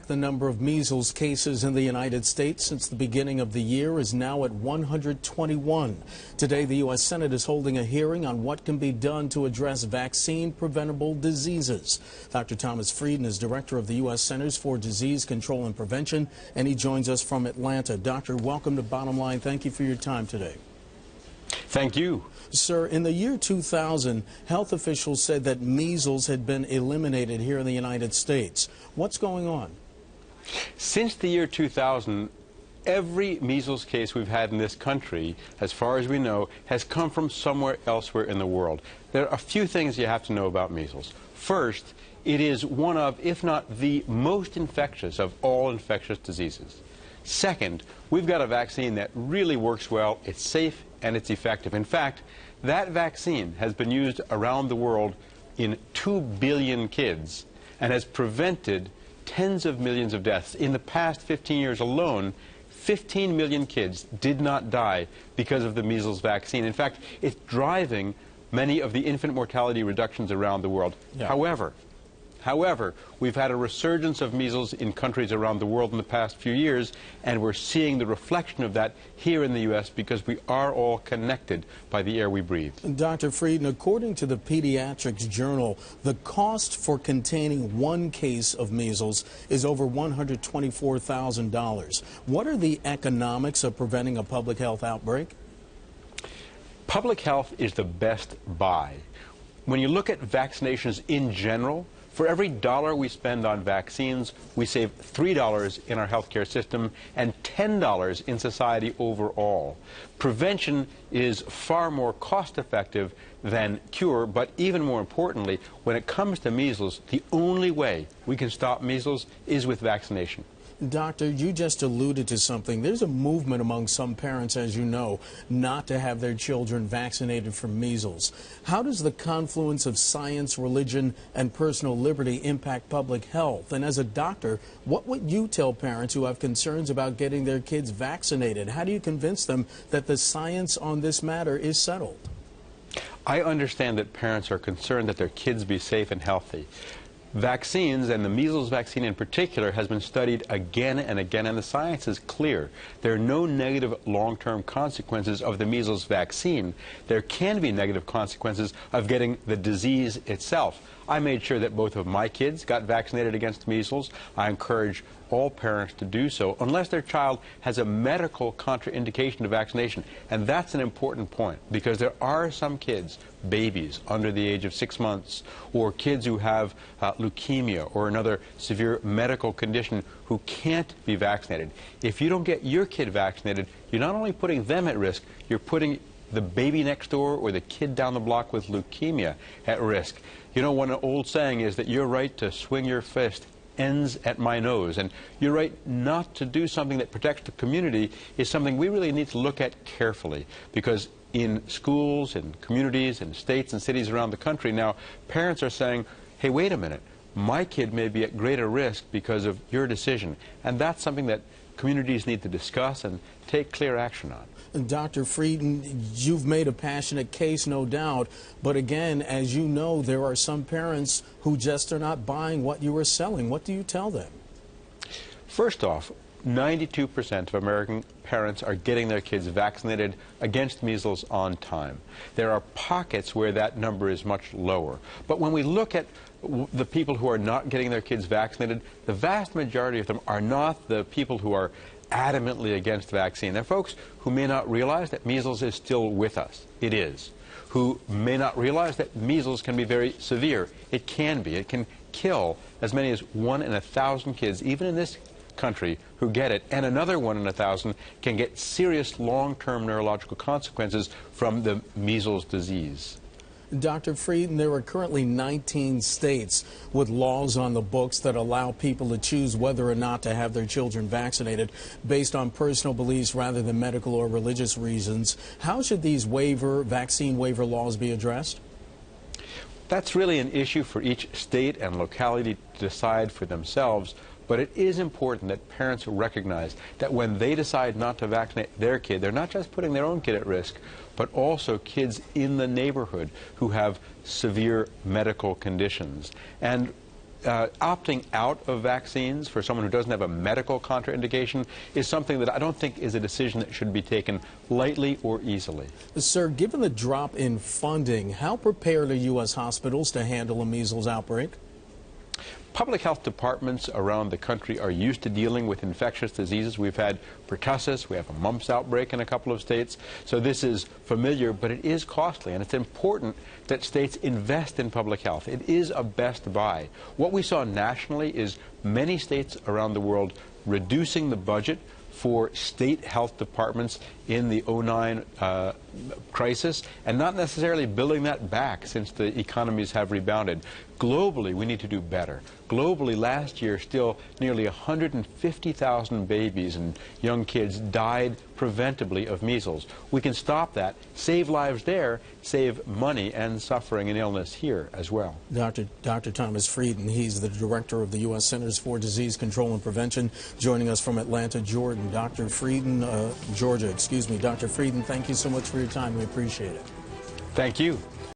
The number of measles cases in the United States since the beginning of the year is now at 121. Today, the U.S. Senate is holding a hearing on what can be done to address vaccine-preventable diseases. Dr. Thomas Frieden is director of the U.S. Centers for Disease Control and Prevention, and he joins us from Atlanta. Doctor, welcome to Bottom Line. Thank you for your time today. Thank you. Sir, in the year 2000, health officials said that measles had been eliminated here in the United States. What's going on? Since the year 2000, every measles case we've had in this country, as far as we know, has come from somewhere elsewhere in the world. There are a few things you have to know about measles. First, it is one of, if not the most infectious of all infectious diseases. Second, we've got a vaccine that really works well, it's safe, and it's effective. In fact, that vaccine has been used around the world in 2 billion kids and has prevented tens of millions of deaths. In the past 15 years alone, 15 million kids did not die because of the measles vaccine. In fact, it's driving many of the infant mortality reductions around the world. Yeah. However, we've had a resurgence of measles in countries around the world in the past few years, and we're seeing the reflection of that here in the U.S. because we are all connected by the air we breathe. Dr. Frieden, according to the Pediatrics Journal, the cost for containing one case of measles is over $124,000. What are the economics of preventing a public health outbreak? Public health is the best buy. When you look at vaccinations in general, for every dollar we spend on vaccines, we save $3 in our healthcare system and $10 in society overall. Prevention is far more cost-effective than cure, but even more importantly, when it comes to measles, the only way we can stop measles is with vaccination. Doctor, you just alluded to something. There's a movement among some parents, as you know, not to have their children vaccinated for measles. How does the confluence of science, religion, and personal liberty impact public health? And as a doctor, what would you tell parents who have concerns about getting their kids vaccinated? How do you convince them that the science on this matter is settled? I understand that parents are concerned that their kids be safe and healthy. Vaccines, and the measles vaccine in particular, has been studied again and again, and the science is clear. There are no negative long-term consequences of the measles vaccine. There can be negative consequences of getting the disease itself. I made sure that both of my kids got vaccinated against measles. I encourage all parents to do so, unless their child has a medical contraindication to vaccination. And that's an important point, because there are some kids, babies under the age of 6 months, or kids who have leukemia or another severe medical condition who can't be vaccinated. If you don't get your kid vaccinated, you're not only putting them at risk, you're putting the baby next door or the kid down the block with leukemia at risk. You know, one old saying is that your right to swing your fist ends at my nose, and your right not to do something that protects the community is something we really need to look at carefully, because in schools and communities and states and cities around the country now, parents are saying, hey, wait a minute, my kid may be at greater risk because of your decision, and that's something that communities need to discuss and take clear action on. Dr. Frieden, you've made a passionate case, no doubt, but again, as you know, there are some parents who just are not buying what you are selling. What do you tell them? First off, 92% of American parents are getting their kids vaccinated against measles on time. There are pockets where that number is much lower. But when we look at the people who are not getting their kids vaccinated, the vast majority of them are not the people who are adamantly against vaccine. They're folks who may not realize that measles is still with us. It is. Who may not realize that measles can be very severe. It can be. It can kill as many as 1 in 1,000 kids, even in this country, who get it, and another 1 in 1,000 can get serious long-term neurological consequences from the measles disease. Dr. Frieden, there are currently 19 states with laws on the books that allow people to choose whether or not to have their children vaccinated based on personal beliefs rather than medical or religious reasons. How should these vaccine waiver laws be addressed? That's really an issue for each state and locality to decide for themselves. But it is important that parents recognize that when they decide not to vaccinate their kid, they're not just putting their own kid at risk, but also kids in the neighborhood who have severe medical conditions. And opting out of vaccines for someone who doesn't have a medical contraindication is something that I don't think is a decision that should be taken lightly or easily. Sir, given the drop in funding, how prepared are U.S. hospitals to handle a measles outbreak? Public health departments around the country are used to dealing with infectious diseases. We've had pertussis, we have a mumps outbreak in a couple of states, so this is familiar, but it is costly, and it's important that states invest in public health. It is a best buy. What we saw nationally is many states around the world reducing the budget for state health departments in the 2009 crisis, and not necessarily building that back since the economies have rebounded. Globally, we need to do better. Globally, last year, still nearly 150,000 babies and young kids died preventably of measles. We can stop that, save lives there, save money and suffering and illness here as well. Dr. Thomas Frieden, he's the director of the U.S. Centers for Disease Control and Prevention, joining us from Atlanta, Georgia. Dr. Frieden, Dr. Frieden, thank you so much for your time. We appreciate it. Thank you.